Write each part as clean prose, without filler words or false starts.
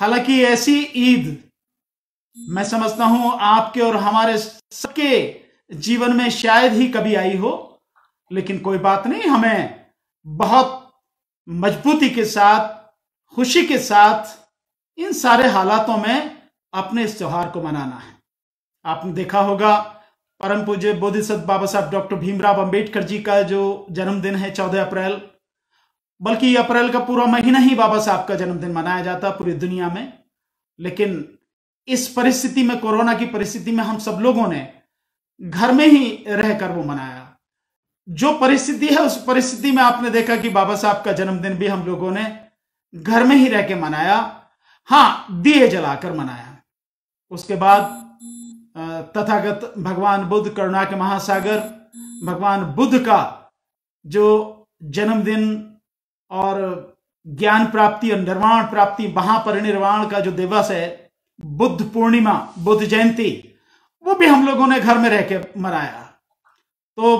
हालांकि ऐसी ईद मैं समझता हूं आपके और हमारे सबके जीवन में शायद ही कभी आई हो, लेकिन कोई बात नहीं, हमें बहुत मजबूती के साथ, खुशी के साथ इन सारे हालातों में अपने इस त्योहार को मनाना है। आपने देखा होगा परम पूज्य बोधिसत्व बाबा साहब डॉक्टर भीमराव अंबेडकर जी का जो जन्मदिन है 14 अप्रैल, बल्कि अप्रैल का पूरा महीना ही बाबा साहब का जन्मदिन मनाया जाता पूरी दुनिया में। लेकिन इस परिस्थिति में, कोरोना की परिस्थिति में, हम सब लोगों ने घर में ही रहकर वो मनाया। जो परिस्थिति है उस परिस्थिति में आपने देखा कि बाबा साहब का जन्मदिन भी हम लोगों ने घर में ही रह के मनाया। हाँ, दिए जलाकर मनाया। उसके बाद तथागत भगवान बुद्ध, करुणा के महासागर भगवान बुद्ध का जो जन्मदिन और ज्ञान प्राप्ति और निर्वाण प्राप्ति, महापरिनिर्वाण का जो दिवस है, बुद्ध पूर्णिमा, बुद्ध जयंती, वो भी हम लोगों ने घर में रह के मनाया। तो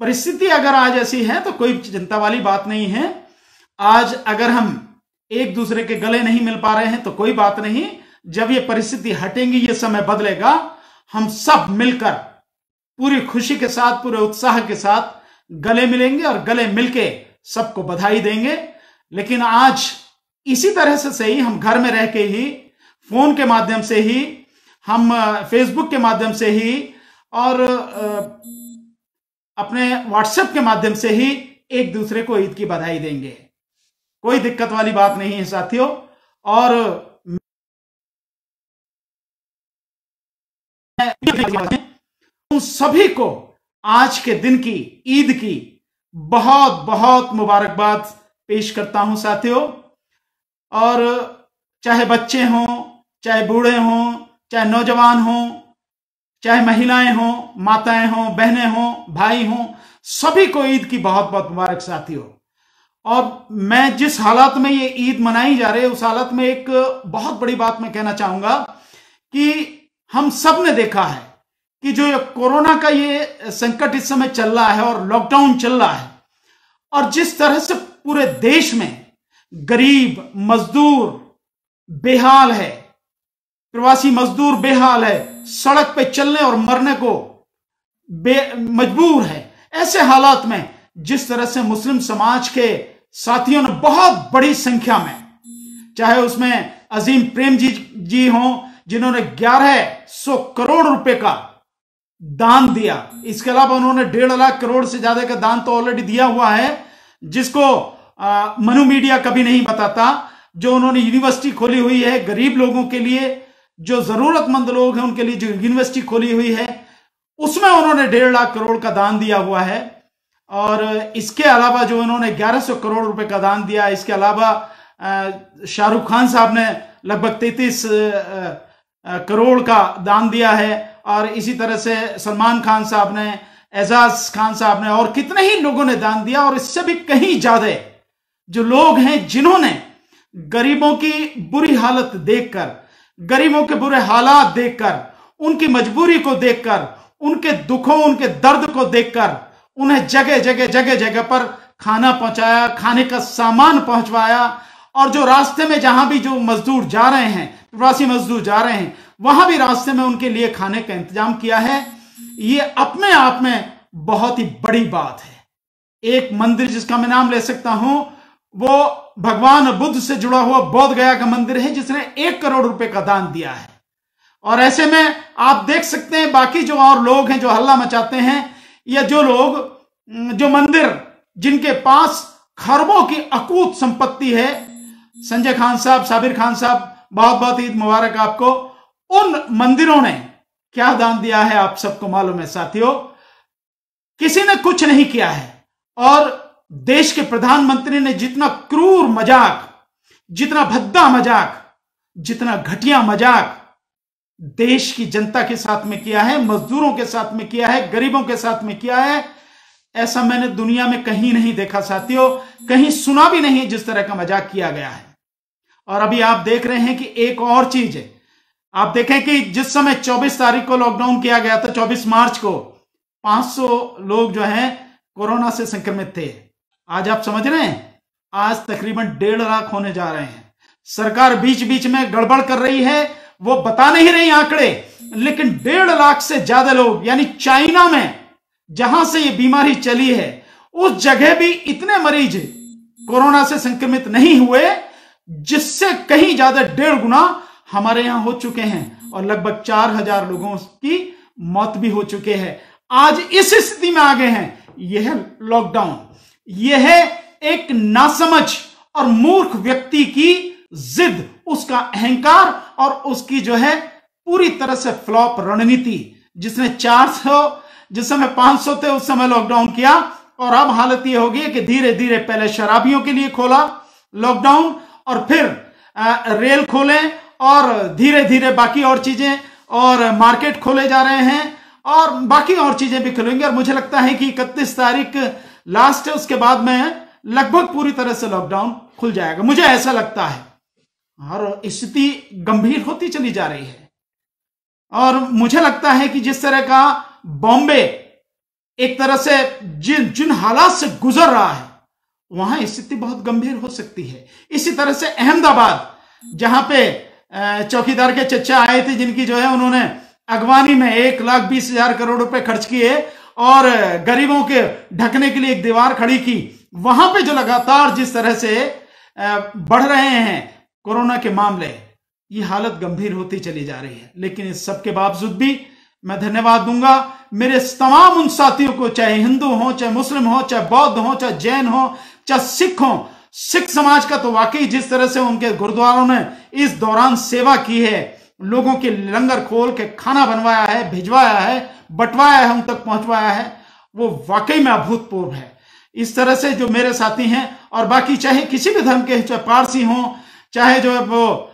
परिस्थिति अगर आज ऐसी है तो कोई चिंता वाली बात नहीं है। आज अगर हम एक दूसरे के गले नहीं मिल पा रहे हैं तो कोई बात नहीं, जब ये परिस्थिति हटेंगी, ये समय बदलेगा, हम सब मिलकर पूरी खुशी के साथ, पूरे उत्साह के साथ गले मिलेंगे और गले मिलके सबको बधाई देंगे। लेकिन आज इसी तरह से सही हम घर में रह के ही, फोन के माध्यम से ही, हम फेसबुक के माध्यम से ही और अपने व्हाट्सएप के माध्यम से ही एक दूसरे को ईद की बधाई देंगे। कोई दिक्कत वाली बात नहीं है साथियों। और उन सभी को आज के दिन की, ईद की बहुत बहुत मुबारकबाद पेश करता हूं साथियों। और चाहे बच्चे हों, चाहे बूढ़े हों, चाहे नौजवान हों, चाहे महिलाएं हों, माताएं हों, बहनें हों, भाई हों, सभी को ईद की बहुत बहुत मुबारक साथियों। और मैं जिस हालात में ये ईद मनाई जा रही है, उस हालत में एक बहुत बड़ी बात मैं कहना चाहूंगा कि हम सब ने देखा है कि जो कोरोना का ये संकट इस समय चल रहा है और लॉकडाउन चल रहा है, और जिस तरह से पूरे देश में गरीब मजदूर बेहाल है, प्रवासी मजदूर बेहाल है, सड़क पे चलने और मरने को मजबूर है, ऐसे हालात में जिस तरह से मुस्लिम समाज के साथियों ने बहुत बड़ी संख्या में, चाहे उसमें अजीम प्रेम जी हों जिन्होंने 1100 करोड़ रुपए का दान दिया, इसके अलावा उन्होंने 1.5 लाख करोड़ से ज्यादा का दान तो ऑलरेडी दिया हुआ है, जिसको मनु मीडिया कभी नहीं बताता। जो उन्होंने यूनिवर्सिटी खोली हुई है गरीब लोगों के लिए, जो जरूरतमंद लोग हैं उनके लिए जो यूनिवर्सिटी खोली हुई है, उसमें उन्होंने 1.5 लाख करोड़ का दान दिया हुआ है। और इसके अलावा जो उन्होंने 1100 करोड़ रुपए का दान दिया, इसके अलावा शाहरुख खान साहब ने लगभग 33 करोड़ का दान दिया है, और इसी तरह से सलमान खान साहब ने, एजाज खान साहब ने, और कितने ही लोगों ने दान दिया। और इससे भी कहीं ज्यादा जो लोग हैं जिन्होंने गरीबों की बुरी हालत देखकर, गरीबों के बुरे हालात देखकर, उनकी मजबूरी को देखकर, उनके दुखों, उनके दर्द को देखकर उन्हें जगह जगह पर खाना पहुंचाया, खाने का सामान पहुंचवाया, और जो रास्ते में जहां भी जो मजदूर जा रहे हैं, प्रवासी मजदूर जा रहे हैं, वहां भी रास्ते में उनके लिए खाने का इंतजाम किया है। ये अपने आप में बहुत ही बड़ी बात है। एक मंदिर जिसका मैं नाम ले सकता हूं, वो भगवान बुद्ध से जुड़ा हुआ बोध गया का मंदिर है, जिसने 1 करोड़ रुपए का दान दिया है। और ऐसे में आप देख सकते हैं बाकी जो और लोग हैं जो हल्ला मचाते हैं, या जो लोग, जो मंदिर जिनके पास खरबों की अकूत संपत्ति है, संजय खान साहब, साबिर खान साहब, बहुत बहुत ईद मुबारक आपको। उन मंदिरों ने क्या दान दिया है आप सबको मालूम है साथियों। किसी ने कुछ नहीं किया है। और देश के प्रधानमंत्री ने जितना क्रूर मजाक, जितना भद्दा मजाक, जितना घटिया मजाक देश की जनता के साथ में किया है, मजदूरों के साथ में किया है, गरीबों के साथ में किया है, ऐसा मैंने दुनिया में कहीं नहीं देखा साथियों, कहीं सुना भी नहीं जिस तरह का मजाक किया गया है। और अभी आप देख रहे हैं कि एक और चीज है, आप देखें कि जिस समय 24 तारीख को लॉकडाउन किया गया था, 24 मार्च को 500 लोग जो हैं कोरोना से संक्रमित थे। आज आप समझ रहे हैं, आज तकरीबन 1.5 लाख होने जा रहे हैं। सरकार बीच बीच में गड़बड़ कर रही है, वो बता नहीं रही आंकड़े, लेकिन 1.5 लाख से ज्यादा लोग, यानी चाइना में जहां से ये बीमारी चली है उस जगह भी इतने मरीज कोरोना से संक्रमित नहीं हुए, जिससे कहीं ज्यादा 1.5 गुना हमारे यहां हो चुके हैं और लगभग 4,000 लोगों की मौत भी हो चुके हैं। आज इस स्थिति में आ गए हैं। यह है लॉकडाउन, यह है एक नासमझ और मूर्ख व्यक्ति की जिद, उसका अहंकार और उसकी जो है पूरी तरह से फ्लॉप रणनीति, जिसने 400, जिस समय 500 थे उस समय लॉकडाउन किया, और अब हालत यह होगी कि धीरे धीरे पहले शराबियों के लिए खोला लॉकडाउन और फिर रेल खोले और धीरे धीरे बाकी और चीजें, और मार्केट खोले जा रहे हैं और बाकी और चीजें भी खुलेंगे। और मुझे लगता है कि 31 तारीख लास्ट है, उसके बाद में लगभग पूरी तरह से लॉकडाउन खुल जाएगा, मुझे ऐसा लगता है। और स्थिति गंभीर होती चली जा रही है और मुझे लगता है कि जिस तरह का बॉम्बे एक तरह से जिन हालात से गुजर रहा है, वहां स्थिति बहुत गंभीर हो सकती है। इसी तरह से अहमदाबाद, जहां पे चौकीदार के चचा आए थे, जिनकी जो है उन्होंने अगवानी में 1,20,000 करोड़ रुपए खर्च किए और गरीबों के ढकने के लिए एक दीवार खड़ी की, वहां पे जो लगातार जिस तरह से बढ़ रहे हैं कोरोना के मामले, ये हालत गंभीर होती चली जा रही है। लेकिन इस सब के बावजूद भी मैं धन्यवाद दूंगा मेरे तमाम उन साथियों को, चाहे हिंदू हो, चाहे मुस्लिम हो, चाहे बौद्ध हो, चाहे जैन हो, चाहे सिख हो। सिख समाज का तो वाकई जिस तरह से उनके गुरुद्वारों ने इस दौरान सेवा की है, लोगों के लंगर खोल के खाना बनवाया है, भिजवाया है, बंटवाया है, उन तक पहुंचवाया है, वो वाकई में अभूतपूर्व है। इस तरह से जो मेरे साथी हैं और बाकी चाहे किसी भी धर्म के, चाहे पारसी हो, चाहे जो है वो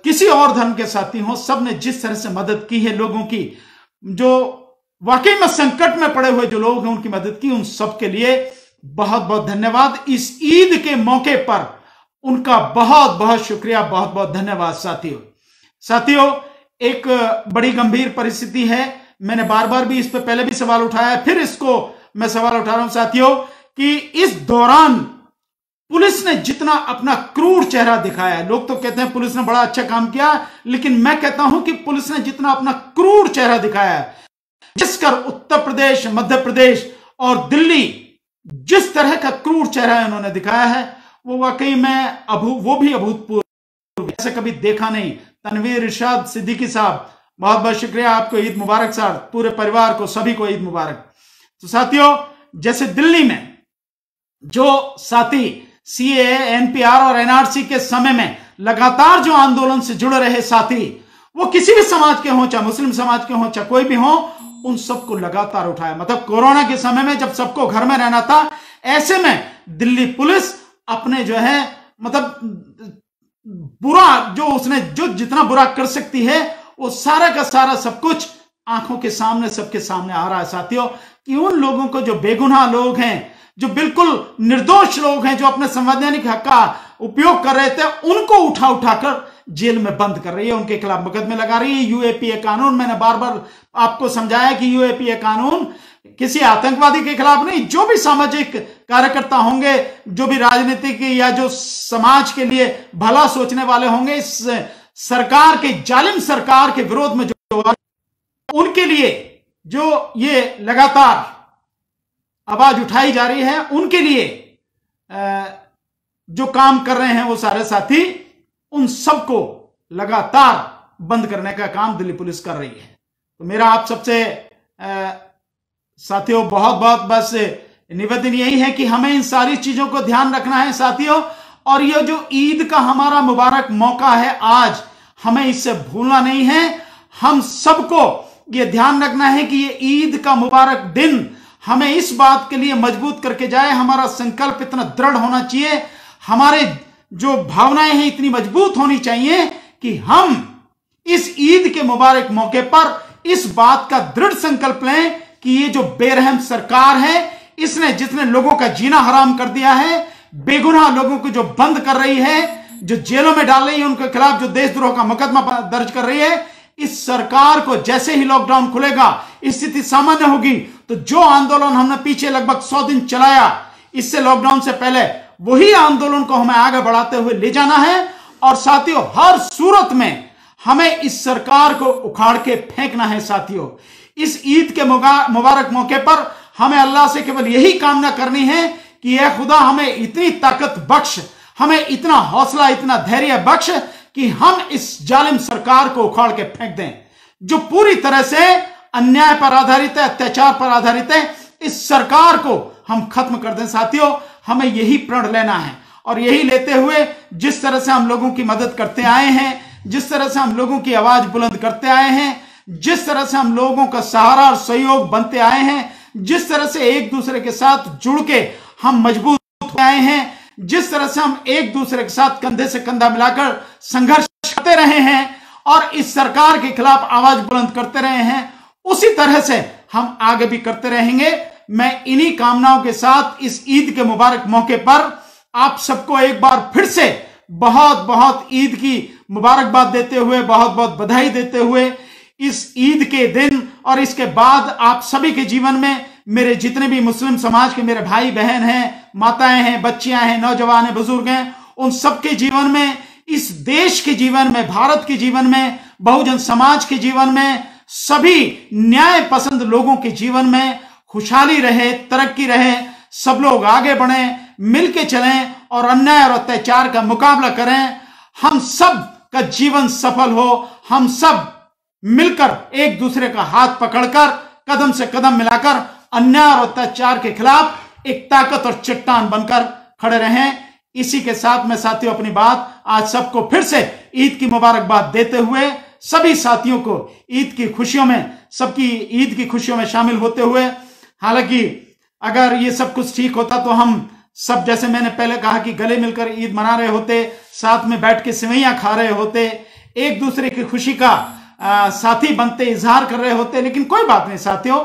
किसी और धर्म के साथी हो, सब ने जिस तरह से मदद की है लोगों की, जो वाकई में संकट में पड़े हुए जो लोग हैं उनकी मदद की, उन सब के लिए बहुत बहुत धन्यवाद। इस ईद के मौके पर उनका बहुत बहुत शुक्रिया, बहुत बहुत धन्यवाद साथियों। एक बड़ी गंभीर परिस्थिति है, मैंने बार बार भी इस पे पहले भी सवाल उठाया है, फिर इसको मैं सवाल उठा रहा हूं साथियों, कि इस दौरान पुलिस ने जितना अपना क्रूर चेहरा दिखाया है, लोग तो कहते हैं पुलिस ने बड़ा अच्छा काम किया, लेकिन मैं कहता हूं कि पुलिस ने जितना अपना क्रूर चेहरा दिखाया है, जिसकर उत्तर प्रदेश, मध्य प्रदेश और दिल्ली जिस तरह का क्रूर चेहरा इन्होंने दिखाया है, वो वाकई में वो भी अभूतपूर्व, ऐसे कभी देखा नहीं। तनवीर इरशाद सिद्दीकी साहब, बहुत बहुत शुक्रिया, आपको ईद मुबारक साहब, पूरे परिवार को, सभी को ईद मुबारक। तो साथियों, जैसे दिल्ली में जो साथी सीएए, एनपीआर और एनआरसी के समय में लगातार जो आंदोलन से जुड़े रहे साथी, वो किसी भी समाज के हों, चाहे मुस्लिम समाज के हों, चाहे कोई भी हो, उन सबको लगातार उठाया। मतलब कोरोना के समय में जब सबको घर में रहना था, ऐसे में दिल्ली पुलिस अपने जो है मतलब बुरा जो उसने जो जितना बुरा कर सकती है, वो सारा का सारा सब कुछ आंखों के सामने, सबके सामने आ रहा है साथियों, कि उन लोगों को जो बेगुनाह लोग हैं, जो बिल्कुल निर्दोष लोग हैं, जो अपने संवैधानिक हक का उपयोग कर रहे थे, उनको उठा उठाकर जेल में बंद कर रही है, उनके खिलाफ मुकदमे लगा रही है। यूएपीए कानून, मैंने बार बार आपको समझाया कि यूएपीए कानून किसी आतंकवादी के खिलाफ नहीं, जो भी सामाजिक कार्यकर्ता होंगे, जो भी राजनीतिक या जो समाज के लिए भला सोचने वाले होंगे, इस सरकार के, जालिम सरकार के विरोध में जो उनके लिए जो ये लगातार आवाज उठाई जा रही है, उनके लिए जो काम कर रहे हैं वो सारे साथी, उन सबको लगातार बंद करने का काम दिल्ली पुलिस कर रही है। तो मेरा आप सबसे साथियों बहुत बहुत बस निवेदन यही है कि हमें इन सारी चीजों को ध्यान रखना है साथियों, और ये जो ईद का हमारा मुबारक मौका है आज, हमें इससे भूलना नहीं है। हम सबको ये ध्यान रखना है कि ये ईद का मुबारक दिन हमें इस बात के लिए मजबूत करके जाए, हमारा संकल्प इतना दृढ़ होना चाहिए, हमारे जो भावनाएं हैं इतनी मजबूत होनी चाहिए कि हम इस ईद के मुबारक मौके पर इस बात का दृढ़ संकल्प लें कि ये जो बेरहम सरकार है, इसने जितने लोगों का जीना हराम कर दिया है, बेगुनाह लोगों को जो बंद कर रही है, जो जेलों में डाल रही है, उनके खिलाफ जो देशद्रोह का मुकदमा दर्ज कर रही है, इस सरकार को जैसे ही लॉकडाउन खुलेगा, स्थिति सामान्य होगी, तो जो आंदोलन हमने पीछे लगभग 100 दिन चलाया इससे लॉकडाउन से पहले, वही आंदोलन को हमें आगे बढ़ाते हुए ले जाना है और साथियों हर सूरत में हमें इस सरकार को उखाड़ के फेंकना है। साथियों इस ईद के मुबारक मौके पर हमें अल्लाह से केवल यही कामना करनी है कि यह खुदा हमें इतनी ताकत बख्श, हमें इतना हौसला, इतना धैर्य बख्श कि हम इस जालिम सरकार को उखाड़ के फेंक दें जो पूरी तरह से अन्याय पर आधारित है, अत्याचार पर आधारित है। इस सरकार को हम खत्म कर दें। साथियों हमें यही प्रण लेना है और यही लेते हुए जिस तरह से हम लोगों की मदद करते आए हैं, जिस तरह से हम लोगों की आवाज बुलंद करते आए हैं, जिस तरह से हम लोगों का सहारा और सहयोग बनते आए हैं, जिस तरह से एक दूसरे के साथ जुड़ के हम मजबूत हो आए हैं, जिस तरह से हम एक दूसरे के साथ कंधे से कंधा मिलाकर संघर्ष करते रहे हैं और इस सरकार के खिलाफ आवाज बुलंद करते रहे हैं, उसी तरह से हम आगे भी करते रहेंगे। मैं इन्हीं कामनाओं के साथ इस ईद के मुबारक मौके पर आप सबको एक बार फिर से बहुत बहुत ईद की मुबारकबाद देते हुए, बहुत बहुत बधाई देते हुए, इस ईद के दिन और इसके बाद आप सभी के जीवन में, मेरे जितने भी मुस्लिम समाज के मेरे भाई बहन हैं, माताएं हैं, बच्चियां हैं, नौजवान हैं, बुजुर्ग हैं, उन सबके जीवन में, इस देश के जीवन में, भारत के जीवन में, बहुजन समाज के जीवन में, सभी न्याय पसंद लोगों के जीवन में खुशहाली रहे, तरक्की रहे, सब लोग आगे बढ़ें, मिलके चलें और अन्याय और अत्याचार का मुकाबला करें। हम सब का जीवन सफल हो, हम सब मिलकर एक दूसरे का हाथ पकड़कर कदम से कदम मिलाकर अन्याय और अत्याचार के खिलाफ एक ताकत और चट्टान बनकर खड़े रहें। इसी के साथ मैं साथियों अपनी बात आज सबको फिर से ईद की मुबारकबाद देते हुए, सभी साथियों को ईद की खुशियों में, सबकी ईद की खुशियों में शामिल होते हुए, हालांकि अगर ये सब कुछ ठीक होता तो हम सब, जैसे मैंने पहले कहा, कि गले मिलकर ईद मना रहे होते, साथ में बैठ के सेवैयां खा रहे होते, एक दूसरे की खुशी का साथी बनते, इजहार कर रहे होते। लेकिन कोई बात नहीं साथियों,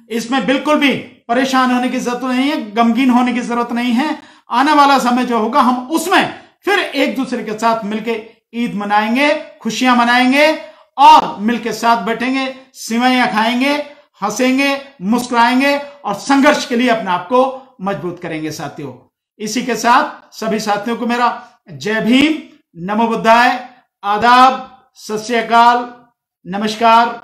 इसमें बिल्कुल भी परेशान होने की जरूरत नहीं है, गमगीन होने की जरूरत नहीं है। आने वाला समय जो होगा हम उसमें फिर एक दूसरे के साथ मिलके ईद मनाएंगे, खुशियां मनाएंगे और मिलके साथ बैठेंगे, सेवैयां खाएंगे, हंसेंगे, मुस्कुराएंगे और संघर्ष के लिए अपने आप को मजबूत करेंगे। साथियों इसी के साथ सभी साथियों को मेरा जय भीम, नमो बुद्धाय, आदाब, सत श्री अकाल, नमस्कार।